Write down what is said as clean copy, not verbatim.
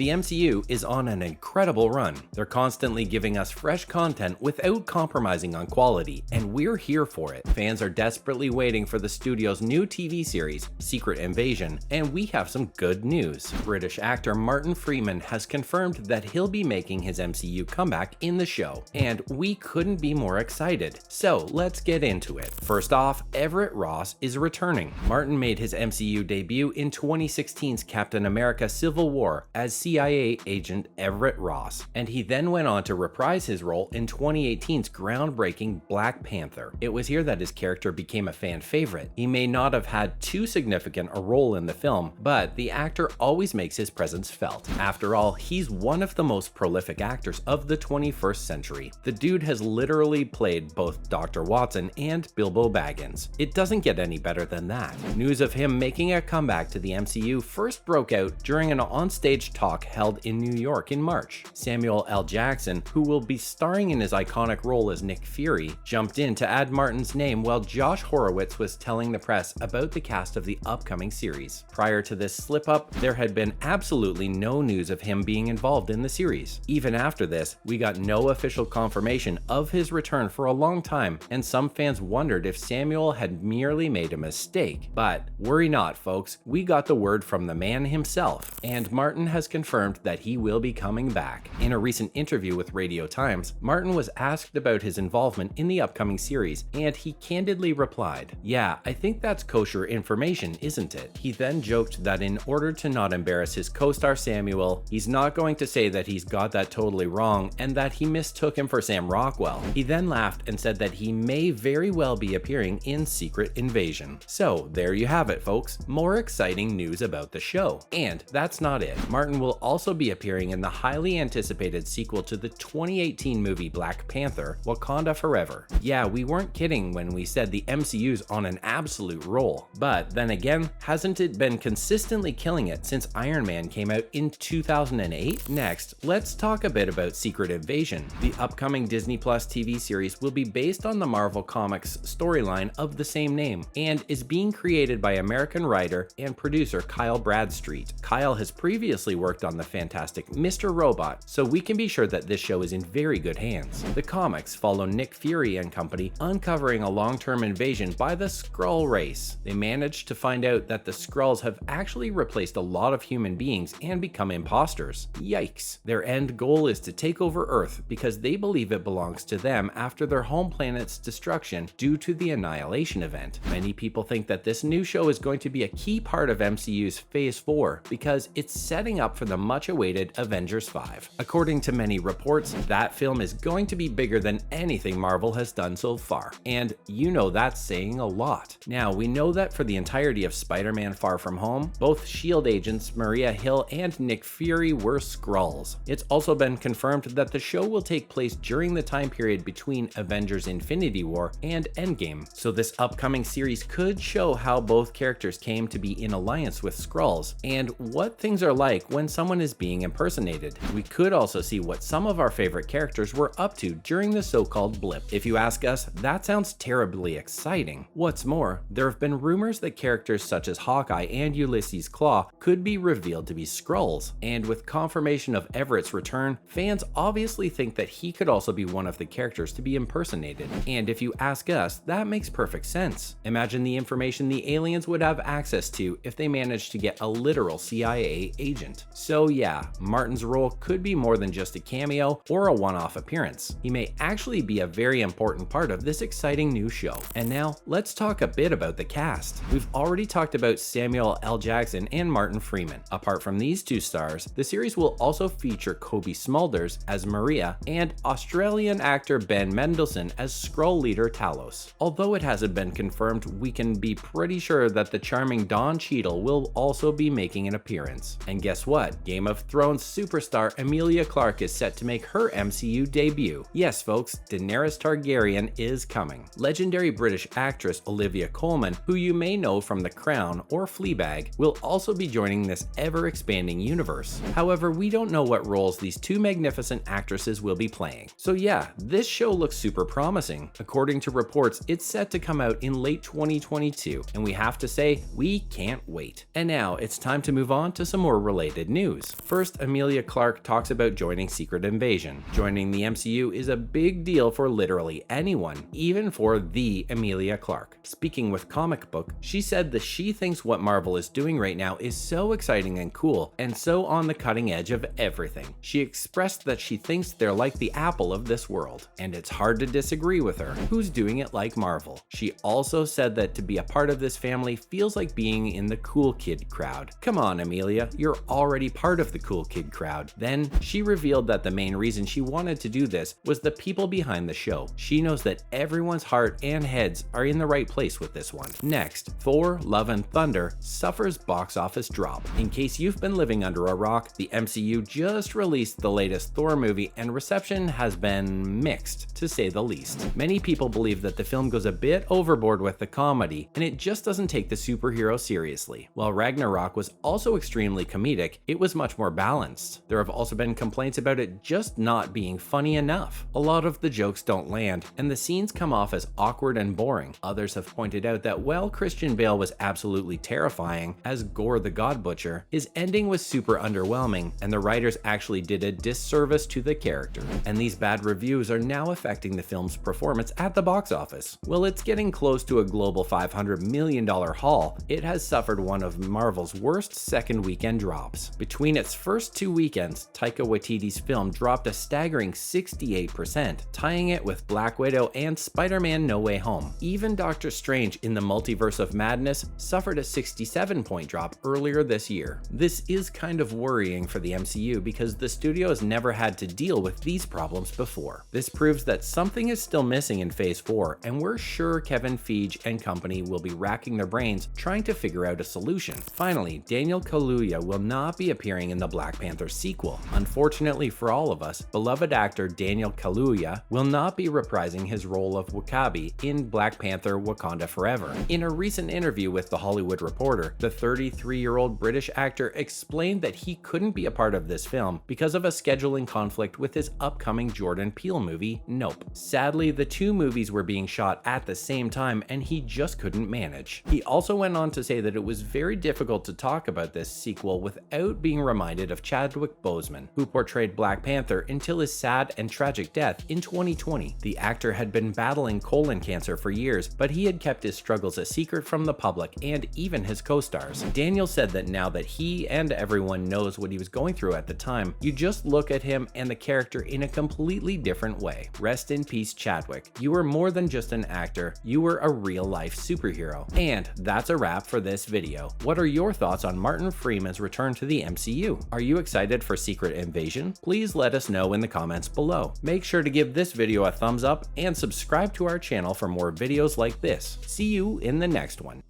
The MCU is on an incredible run. They're constantly giving us fresh content without compromising on quality, and we're here for it. Fans are desperately waiting for the studio's new TV series, Secret Invasion, and we have some good news. British actor Martin Freeman has confirmed that he'll be making his MCU comeback in the show, and we couldn't be more excited. So let's get into it. First off, Everett Ross is returning. Martin made his MCU debut in 2016's Captain America Civil War as CIA agent Everett Ross, and he then went on to reprise his role in 2018's groundbreaking Black Panther. It was here that his character became a fan favorite. He may not have had too significant a role in the film, but the actor always makes his presence felt. After all, he's one of the most prolific actors of the 21st century. The dude has literally played both Dr. Watson and Bilbo Baggins. It doesn't get any better than that. News of him making a comeback to the MCU first broke out during an onstage talk held in New York in March. Samuel L. Jackson, who will be starring in his iconic role as Nick Fury, jumped in to add Martin's name while Josh Horowitz was telling the press about the cast of the upcoming series. Prior to this slip-up, there had been absolutely no news of him being involved in the series. Even after this, we got no official confirmation of his return for a long time, and some fans wondered if Samuel had merely made a mistake. But worry not, folks, we got the word from the man himself, and Martin has confirmed that he will be coming back. In a recent interview with Radio Times, Martin was asked about his involvement in the upcoming series, and he candidly replied, "Yeah, I think that's kosher information, isn't it?" He then joked that in order to not embarrass his co-star Samuel, he's not going to say that he's got that totally wrong and that he mistook him for Sam Rockwell. He then laughed and said that he may very well be appearing in Secret Invasion. So there you have it, folks. More exciting news about the show. And that's not it. Martin will also be appearing in the highly anticipated sequel to the 2018 movie Black Panther, Wakanda Forever. Yeah, we weren't kidding when we said the MCU's on an absolute roll. But then again, hasn't it been consistently killing it since Iron Man came out in 2008? Next, let's talk a bit about Secret Invasion. The upcoming Disney Plus TV series will be based on the Marvel Comics storyline of the same name and is being created by American writer and producer Kyle Bradstreet. Kyle has previously worked on the fantastic Mr. Robot, so we can be sure that this show is in very good hands. The comics follow Nick Fury and company uncovering a long-term invasion by the Skrull race. They managed to find out that the Skrulls have actually replaced a lot of human beings and become imposters. Yikes. Their end goal is to take over Earth because they believe it belongs to them after their home planet's destruction due to the Annihilation event. Many people think that this new show is going to be a key part of MCU's Phase 4 because it's setting up for the much-awaited Avengers 5. According to many reports, that film is going to be bigger than anything Marvel has done so far, and you know that's saying a lot. Now, we know that for the entirety of Spider-Man Far From Home, both S.H.I.E.L.D. agents Maria Hill and Nick Fury were Skrulls. It's also been confirmed that the show will take place during the time period between Avengers Infinity War and Endgame, so this upcoming series could show how both characters came to be in alliance with Skrulls and what things are like when someone is being impersonated. We could also see what some of our favorite characters were up to during the so-called blip. If you ask us, that sounds terribly exciting. What's more, there have been rumors that characters such as Hawkeye and Ulysses Klaue could be revealed to be Skrulls, and with confirmation of Everett's return, fans obviously think that he could also be one of the characters to be impersonated. And if you ask us, that makes perfect sense. Imagine the information the aliens would have access to if they managed to get a literal CIA agent. So yeah, Martin's role could be more than just a cameo or a one-off appearance. He may actually be a very important part of this exciting new show. And now, let's talk a bit about the cast. We've already talked about Samuel L. Jackson and Martin Freeman. Apart from these two stars, the series will also feature Kobe Smulders as Maria and Australian actor Ben Mendelsohn as Skrull leader Talos. Although it hasn't been confirmed, we can be pretty sure that the charming Don Cheadle will also be making an appearance. And guess what? Game of Thrones superstar Emilia Clarke is set to make her MCU debut. Yes, folks, Daenerys Targaryen is coming. Legendary British actress Olivia Colman, who you may know from The Crown or Fleabag, will also be joining this ever-expanding universe. However, we don't know what roles these two magnificent actresses will be playing. So yeah, this show looks super promising. According to reports, it's set to come out in late 2022, and we have to say, we can't wait. And now it's time to move on to some more related news. news. First, Emilia Clarke talks about joining Secret Invasion. Joining the MCU is a big deal for literally anyone, even for the Emilia Clarke. Speaking with Comic Book, she said that she thinks what Marvel is doing right now is so exciting and cool, and so on the cutting edge of everything. She expressed that she thinks they're like the Apple of this world, and it's hard to disagree with her. Who's doing it like Marvel? She also said that to be a part of this family feels like being in the cool kid crowd. Come on, Emilia, you're already part of the cool kid crowd. Then, she revealed that the main reason she wanted to do this was the people behind the show. She knows that everyone's heart and heads are in the right place with this one. Next, Thor: Love and Thunder suffers box office drop. In case you've been living under a rock, the MCU just released the latest Thor movie and reception has been mixed, to say the least. Many people believe that the film goes a bit overboard with the comedy, and it just doesn't take the superhero seriously. While Ragnarok was also extremely comedic, it was much more balanced. There have also been complaints about it just not being funny enough. A lot of the jokes don't land, and the scenes come off as awkward and boring. Others have pointed out that while Christian Bale was absolutely terrifying as Gore the God Butcher, his ending was super underwhelming, and the writers actually did a disservice to the character. And these bad reviews are now affecting the film's performance at the box office. While it's getting close to a global $500 million haul, it has suffered one of Marvel's worst second weekend drops. Between its first 2 weekends, Taika Waititi's film dropped a staggering 68%, tying it with Black Widow and Spider-Man: No Way Home. Even Doctor Strange in the Multiverse of Madness suffered a 67-point drop earlier this year. This is kind of worrying for the MCU because the studio has never had to deal with these problems before. This proves that something is still missing in Phase 4, and we're sure Kevin Feige and company will be racking their brains trying to figure out a solution. Finally, Daniel Kaluuya will not be appearing in the Black Panther sequel. Unfortunately for all of us, beloved actor Daniel Kaluuya will not be reprising his role of W'Kabi in Black Panther: Wakanda Forever. In a recent interview with The Hollywood Reporter, the 33-year-old British actor explained that he couldn't be a part of this film because of a scheduling conflict with his upcoming Jordan Peele movie, Nope. Sadly, the two movies were being shot at the same time and he just couldn't manage. He also went on to say that it was very difficult to talk about this sequel without being reminded of Chadwick Boseman, who portrayed Black Panther until his sad and tragic death in 2020. The actor had been battling colon cancer for years, but he had kept his struggles a secret from the public and even his co-stars. Daniel said that now that he and everyone knows what he was going through at the time, you just look at him and the character in a completely different way. Rest in peace, Chadwick. You were more than just an actor, you were a real-life superhero. And that's a wrap for this video. What are your thoughts on Martin Freeman's return to the MCU? Are you excited for Secret Invasion? Please let us know in the comments below. Make sure to give this video a thumbs up and subscribe to our channel for more videos like this. See you in the next one.